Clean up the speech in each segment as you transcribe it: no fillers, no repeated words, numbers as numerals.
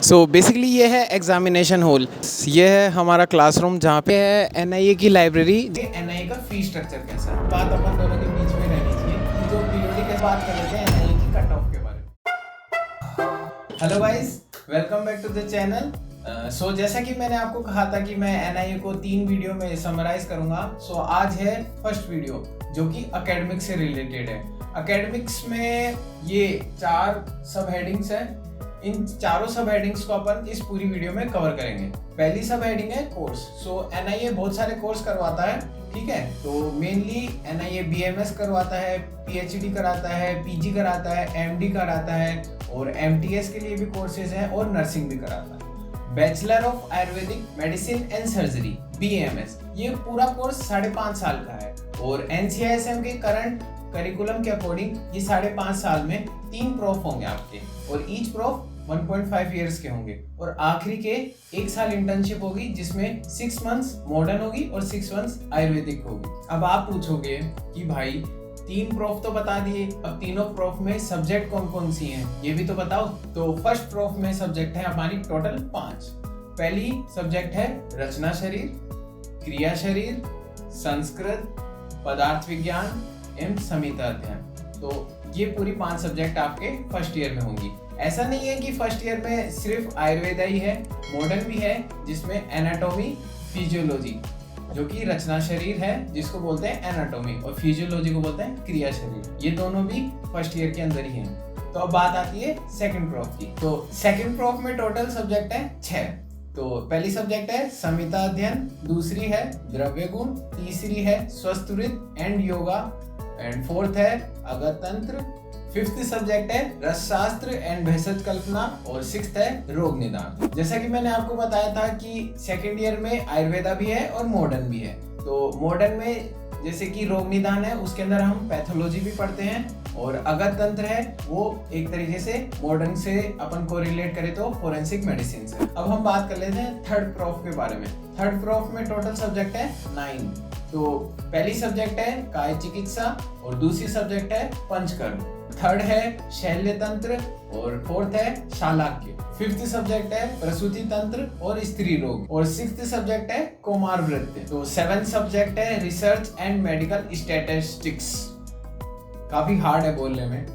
So basically ये है examination hall. ये है हमारा क्लासरूम जहाँ पे है एनआईए की लाइब्रेरी। एनआईए का फी स्ट्रक्चर कैसा है, बात अपन दोनों के बीच में रहनी चाहिए। जो पीरियोडिक है, बात कर लेते हैं एनआईए की कट ऑफ के बारे में। Hello guys, welcome back to the channel. So जैसा कि मैंने आपको कहा था कि मैं एनआईए को 3 वीडियो में समराइज करूंगा। सो आज है फर्स्ट वीडियो जो कि एकेडमिक्स से रिलेटेड है। एकेडमिक्स में ये 4 सब हेडिंग्स हैं। इन चारों सब हेडिंग्स को अपन इस पूरी वीडियो में कवर करेंगे। पहली सब हेडिंग है कोर्स। सो एनआईए बहुत सारे कोर्स करवाता है, ठीक है। तो मेनली एनआईए बीएमएस करवाता है, पीएचडी कराता है, पीजी कराता है, एमडी कराता है और एमटीएस के लिए भी कोर्सेज हैं और नर्सिंग भी कराता है। Bachelor of Ayurvedic medicine and surgery BMS, ये पूरा कोर्स 5.5 साल का है और एनसीआईएसएम के करंट करिकुलम के अकॉर्डिंग ये 5.5 साल में 3 प्रोफ होंगे आपके और ईच प्रोफ 1.5 ईयर्स के होंगे और आखिरी के 1 साल इंटर्नशिप होगी जिसमें 6 मंथ्स मॉडर्न होगी और 6 मंथ्स आयुर्वेदिक होगी। अब आप पूछोगे कि भाई 3 प्रोफ तो बता दिए, अब तीनों प्रोफ में सब्जेक्ट कौन कौन सी हैं ये भी तो बताओ। तो फर्स्ट प्रोफ में सब्जेक्ट है हमारी टोटल 5। पहली सब्जेक्ट है रचना शरीर, क्रिया शरीर, संस्कृत, पदार्थ विज्ञान एवं संहिता अध्ययन। तो ये पूरी 5 सब्जेक्ट आपके फर्स्ट ईयर में होंगी। ऐसा नहीं है कि फर्स्ट ईयर में सिर्फ आयुर्वेदा ही है, मॉडर्न भी है जिसमें एनाटॉमी, फिजियोलॉजी जो कि रचना शरीर है जिसको बोलते हैं एनाटॉमी और फिजियोलॉजी को बोलते हैं क्रिया शरीर। ये दोनों भी फर्स्ट ईयर के अंदर ही हैं। तो अब बात आती है सेकंड प्रोफ की। तो सेकंड प्रोफ में टोटल सब्जेक्ट है 6। तो पहली सब्जेक्ट है संहिता अध्ययन, दूसरी है द्रव्य गुण, तीसरी है स्वस्थवृत्त एंड योगा एंड फोर्थ है अगतंत्र, फिफ्थ सब्जेक्ट है रसशास्त्र एंड भेषज कल्पना और सिक्स्थ है रोग निदान। जैसा कि मैंने आपको बताया था कि सेकेंड ईयर में आयुर्वेदा भी है और मॉडर्न भी है। तो मॉडर्न में जैसे कि रोग निदान है उसके अंदर हम पैथोलॉजी भी पढ़ते हैं और अगत तंत्र है वो एक तरीके से मॉडर्न से अपन को रिलेट करें तो फोरेंसिक मेडिसिन से। अब हम बात कर लेते हैं थर्ड प्रोफ के बारे में। थर्ड प्रोफ में टोटल सब्जेक्ट है 9। तो पहली सब्जेक्ट है काय चिकित्सा और दूसरी सब्जेक्ट है पंचकर्म, थर्ड है शल्य तंत्र और फोर्थ है शालाक्य, फिफ्थ सब्जेक्ट है प्रसूति तंत्र और स्त्री रोग और सिक्स्थ सब्जेक्ट है कोमार वृत्ति। तो 7th सब्जेक्ट है रिसर्च एंड मेडिकल स्टैटिस्टिक्स, काफी हार्ड है बोलने में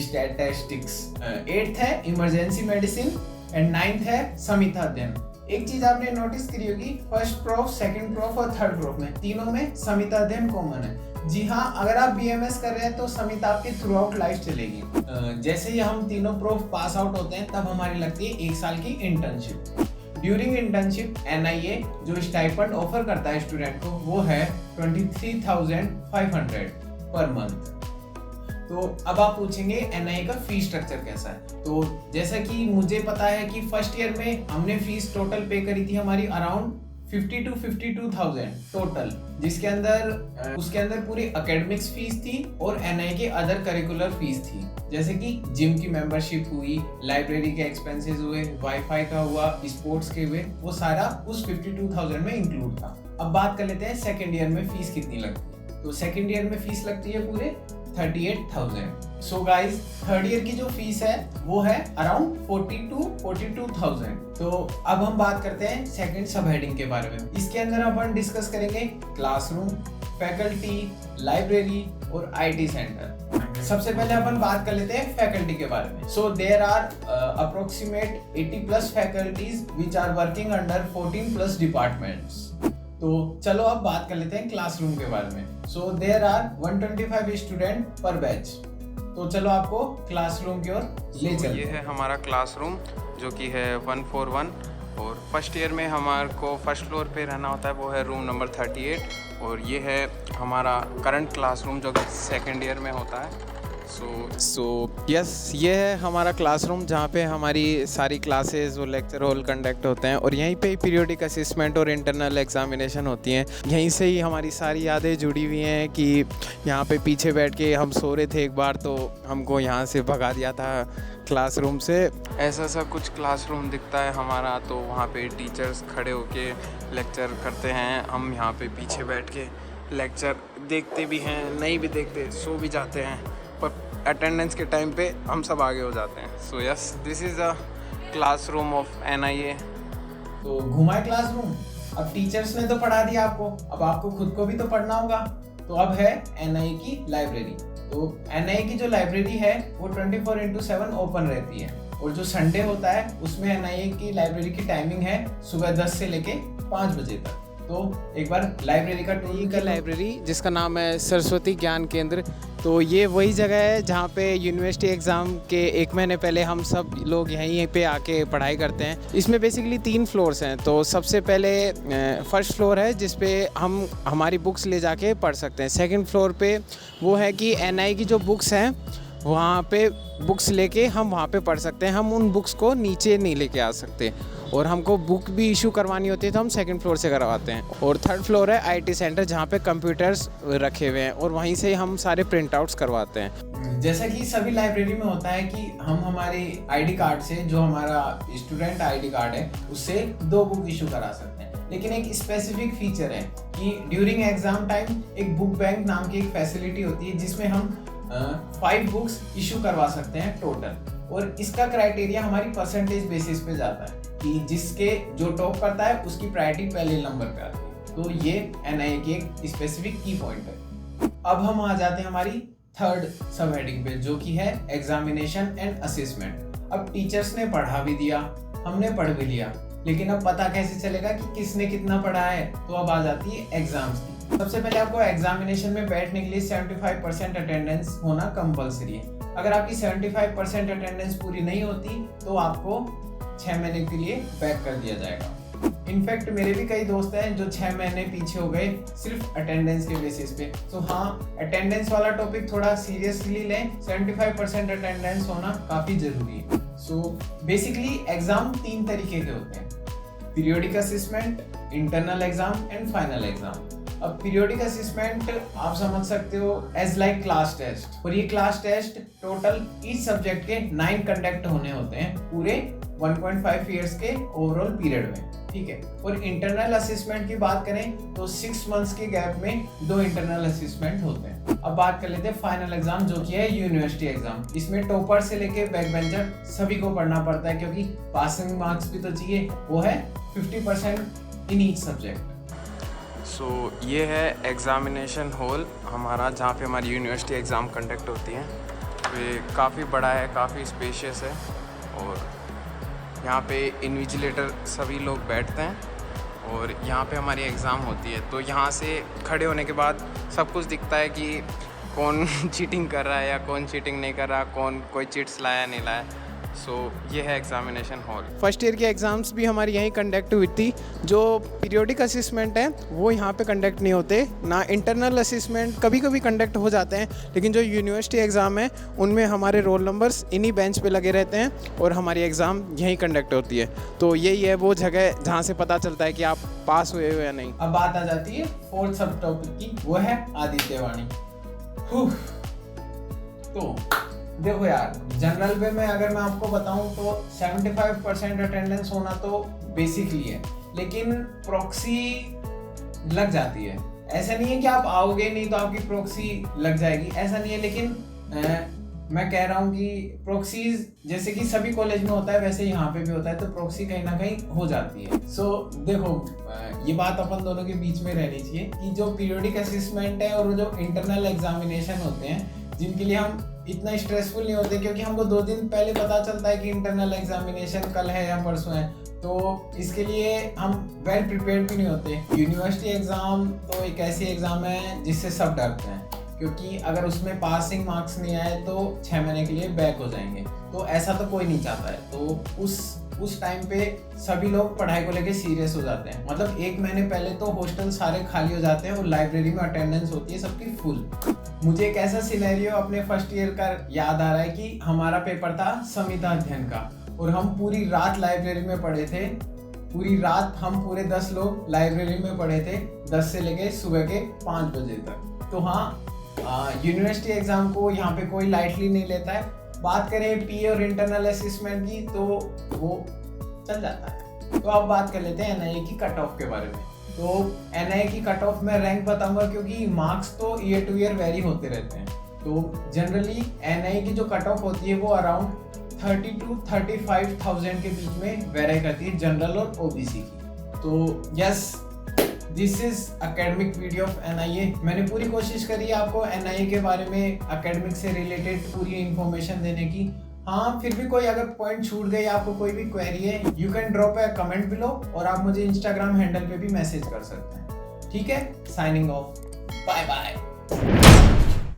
स्टैटिस्टिक्स। 8th है इमरजेंसी मेडिसिन एंड 9th है संहिता अध्ययन। एक चीज आपने नोटिस करी होगी, फर्स्ट प्रोफ, सेकंड प्रोफ और थर्ड प्रोफ में तीनों में संहिता अध्ययन कॉमन है। जी हाँ, अगर आप बीएमएस कर रहे हैं तो संहिता आपकी थ्रू आउट लाइफ चलेगी। जैसे ही हम तीनों प्रोफ पास आउट होते हैं तब हमारी लगती है 1 साल की इंटर्नशिप। ड्यूरिंग इंटर्नशिप एनआईए जो स्टाइपेंड ऑफर करता है स्टूडेंट को वो है 23,500 पर मंथ। तो अब आप पूछेंगे एनआईए का फी स्ट्रक्चर कैसा है। तो जैसा कि मुझे पता है कि फर्स्ट ईयर में हमने फीस टोटल पे करी थी हमारी अराउंड 50 to 52,000 टोटल, जिसके अंदर उसके अंदर पूरी एकेडमिक्स फीस थी और एनआईए के अदर करिकुलर फीस थी, जैसे कि जिम की मेंबरशिप हुई, लाइब्रेरी के एक्सपेंसेस हुए, वाईफाई का हुआ, स्पोर्ट्स के हुए, वो सारा उस 52,000 में इंक्लूड था। अब बात कर लेते हैं सेकेंड ईयर में फीस कितनी लगती है। तो सेकेंड ईयर में फीस लगती है पूरे 38,000। सो गाइज थर्ड ईयर की जो फीस है वो है अराउंड 40 to 42,000। तो अब हम बात करते हैं सेकंड सब हेडिंग के बारे में। इसके अंदर अपन डिस्कस करेंगे क्लासरूम, फैकल्टी, लाइब्रेरी और आईटी सेंटर। सबसे पहले अपन बात कर लेते हैं फैकल्टी के बारे में। So there are approximate 80+ faculties which are working under 14+ departments. तो चलो अब बात कर लेते हैं क्लासरूम के बारे में। सो देयर आर 125 स्टूडेंट पर बैच। तो चलो आपको क्लासरूम की ओर ले चलते हैं। ये है हमारा क्लासरूम जो कि है 141 और फर्स्ट ईयर में हमारे को फर्स्ट फ्लोर पे रहना होता है, वो है रूम नंबर 38। और ये है हमारा करंट क्लासरूम जो कि सेकेंड ईयर में होता है। ये है हमारा क्लासरूम जहाँ पे हमारी सारी क्लासेस और लेक्चर हॉल कंडक्ट होते हैं और यहीं पे ही पीरियोडिक असेसमेंट और इंटरनल एग्जामिनेशन होती हैं। यहीं से ही हमारी सारी यादें जुड़ी हुई हैं कि यहाँ पे पीछे बैठ के हम सो रहे थे एक बार तो हमको यहाँ से भगा दिया था क्लासरूम से। ऐसा सा कुछ क्लासरूम दिखता है हमारा। तो वहाँ पे टीचर्स खड़े होके लेक्चर करते हैं, हम यहाँ पे पीछे बैठ के लेक्चर देखते भी हैं, नहीं भी देखते, सो भी जाते हैं, पर अटेंडेंस के टाइम पे हम सब आगे हो जाते हैं। So yes, this is a classroom of NIA। तो घुमाए क्लासरूम। अब टीचर्स ने तो पढ़ा दिया आपको, अब आपको खुद को भी तो पढ़ना होगा। तो अब है NIA की लाइब्रेरी। तो NIA की जो लाइब्रेरी है वो 24/7 ओपन रहती है, और जो संडे होता है उसमें NIA की लाइब्रेरी की टाइमिंग है सुबह 10 से लेके 5 बजे तक। तो एक बार लाइब्रेरी का टूर का लाइब्रेरी जिसका नाम है सरस्वती ज्ञान केंद्र। तो ये वही जगह है जहाँ पे यूनिवर्सिटी एग्ज़ाम के 1 महीने पहले हम सब लोग यहीं पे आके पढ़ाई करते हैं। इसमें बेसिकली 3 फ्लोर्स हैं। तो सबसे पहले फर्स्ट फ्लोर है जिस पे हम हमारी बुक्स ले जाके पढ़ सकते हैं। सेकंड फ्लोर पे वो है कि NIA की जो बुक्स हैं वहाँ पे बुक्स लेके हम वहाँ पे पढ़ सकते हैं। हम उन बुक्स को नीचे नहीं लेके आ सकते, और हमको बुक भी इशू करवानी होती है तो हम सेकंड फ्लोर से करवाते हैं। और थर्ड फ्लोर है IT सेंटर जहाँ पे कंप्यूटर्स रखे हुए हैं, और वहीं से हम सारे प्रिंट आउट्स करवाते हैं। जैसा कि सभी लाइब्रेरी में होता है कि हम हमारे ID कार्ड से, जो हमारा स्टूडेंट ID कार्ड है, उससे 2 बुक इशू करा सकते हैं। लेकिन एक स्पेसिफिक फीचर है कि ड्यूरिंग एग्जाम टाइम एक बुक बैंक नाम की एक फैसिलिटी होती है जिसमें हम 5 बुक्स इशू करवा सकते हैं टोटल। और इसका क्राइटेरिया हमारी परसेंटेज बेसिस पे जाता है कि जिसके जो टॉप करता है उसकी प्रायोरिटी पहले नंबर पे आती है। तो ये NIA की एक स्पेसिफिक की पॉइंट है। अब हम आ जाते हैं हमारी थर्ड सब हेडिंग पे, जो कि है एग्जामिनेशन एंड असेसमेंट। अब टीचर्स ने पढ़ा भी दिया, हमने पढ़ भी लिया, लेकिन अब पता कैसे चलेगा कि किसने कितना पढ़ा है? तो अब आ जाती है एग्जाम्स की। सबसे पहले आपको एग्जामिनेशन में बैठने के लिए 75% अटेंडेंस होना कंपलसरी है। अगर आपकी 75% अटेंडेंस पूरी नहीं होती तो आपको 6 महीने के लिए बैक कर दिया जाएगा। इनफैक्ट मेरे भी कई दोस्त हैं जो 6 महीने पीछे हो गए सिर्फ अटेंडेंस के बेसिस पे। तो हाँ, अटेंडेंस वाला टॉपिक थोड़ा सीरियसली लें। 75% अटेंडेंस होना काफ़ी ज़रूरी है। सो बेसिकली एग्ज़ाम 3 तरीके के होते हैं: periodic assessment, internal exam and final exam. अब पीरियोडिक असेसमेंट आप समझ सकते हो एज लाइक क्लास टेस्ट, और ये class test total each subject के 9 कंडक्ट होने होते हैं पूरे 1.5 ईयर्स के ओवरऑल पीरियड में, ठीक है। और इंटरनल असेसमेंट की बात करें तो 6 मंथ्स के गैप में 2 इंटरनल असेसमेंट होते हैं। अब बात कर लेते हैं फाइनल एग्जाम, जो कि है यूनिवर्सिटी एग्जाम। इसमें टॉपर से लेके बैक बेंचर सभी को पढ़ना पड़ता है, क्योंकि पासिंग मार्क्स भी तो चाहिए। वो है 50% इन ईच सब्जेक्ट। सो ये है एग्ज़ामिनेशन हॉल हमारा, जहाँ पे हमारी यूनिवर्सिटी एग्ज़ाम कंडक्ट होती है। तो ये काफ़ी बड़ा है, काफ़ी स्पेशियस है, और यहाँ पे इन्विजिलेटर सभी लोग बैठते हैं, और यहाँ पे हमारी एग्ज़ाम होती है। तो यहाँ से खड़े होने के बाद सब कुछ दिखता है कि कौन चीटिंग कर रहा है या कौन चीटिंग नहीं कर रहा, कौन कोई चिट्स लाया नहीं लाया। सो ये है एग्जामिनेशन हॉल। फर्स्ट ईयर के एग्ज़ाम्स भी हमारी यहीं कंडक्ट हुई थी। जो पीरियोडिक असेसमेंट है वो यहाँ पे कंडक्ट नहीं होते, ना इंटरनल असेसमेंट कभी कभी कंडक्ट हो जाते हैं, लेकिन जो यूनिवर्सिटी एग्ज़ाम है उनमें हमारे रोल नंबर्स इन्हीं बेंच पे लगे रहते हैं और हमारी एग्ज़ाम यहीं कंडक्ट होती है। तो यही है वो जगह जहाँ से पता चलता है कि आप पास हुए हो या नहीं। अब बात आ जाती है फोर्थ सब टॉपिक की, वो है आदित्यवाणी। तो देखो यार, जनरल वे में अगर मैं आपको बताऊं तो 75% अटेंडेंस होना तो बेसिकली है, लेकिन प्रॉक्सी लग जाती है। ऐसा नहीं है कि आप आओगे नहीं तो आपकी प्रॉक्सी लग जाएगी, ऐसा नहीं है। लेकिन मैं कह रहा हूँ कि प्रॉक्सीज जैसे कि सभी कॉलेज में होता है वैसे यहाँ पे भी होता है, तो प्रॉक्सी कहीं ना कहीं हो जाती है। सो देखो, ये बात अपन दोनों के बीच में रहनी चाहिए कि जो पीरियोडिक असेसमेंट है और जो इंटरनल एग्जामिनेशन होते हैं, जिनके लिए हम इतना स्ट्रेसफुल नहीं होते, क्योंकि हमको 2 दिन पहले पता चलता है कि इंटरनल एग्जामिनेशन कल है या परसों है, तो इसके लिए हम वेल प्रिपेयर्ड भी नहीं होते। यूनिवर्सिटी एग्ज़ाम तो एक ऐसी एग्ज़ाम है जिससे सब डरते हैं, क्योंकि अगर उसमें पासिंग मार्क्स नहीं आए तो 6 महीने के लिए बैक हो जाएंगे। तो ऐसा तो कोई नहीं चाहता है। तो उस टाइम पे सभी लोग पढ़ाई को लेके सीरियस हो जाते हैं। मतलब 1 महीने पहले तो हॉस्टल सारे खाली हो जाते हैं और लाइब्रेरी में अटेंडेंस होती है सबकी फुल। मुझे एक ऐसा सिनेरियो अपने फर्स्ट ईयर का याद आ रहा है कि हमारा पेपर था संविधा अध्ययन का, और हम पूरी रात लाइब्रेरी में पढ़े थे। पूरी रात हम पूरे 10 लोग लाइब्रेरी में पढ़े थे, 10 से लेके सुबह के 5 बजे तक। तो हाँ, यूनिवर्सिटी एग्जाम को यहाँ पे कोई लाइटली नहीं लेता है। बात करें पी और इंटरनल असेसमेंट की तो वो चल जाता है। तो अब बात कर लेते हैं NIA की कट ऑफ के बारे में। तो NIA की कट ऑफ में रैंक बताऊंगा, क्योंकि मार्क्स तो ईयर टू ईयर वेरी होते रहते हैं। तो जनरली NIA की जो कट ऑफ होती है वो अराउंड 30 to 35,000 के बीच में वेरी करती है जनरल और ओबीसी की। तो yes, this is academic video of NIA. मैंने पूरी कोशिश करी है आपको एनआईए के बारे में एकेडमिक से रिलेटेड पूरी इंफॉर्मेशन देने की। हाँ, फिर भी कोई अगर पॉइंट छूट गए, आपको कोई भी क्वेरी है, you can drop A comment below और आप मुझे इंस्टाग्राम हैंडल पे भी मैसेज कर सकते हैं। ठीक है, साइनिंग ऑफ, बाय बाय।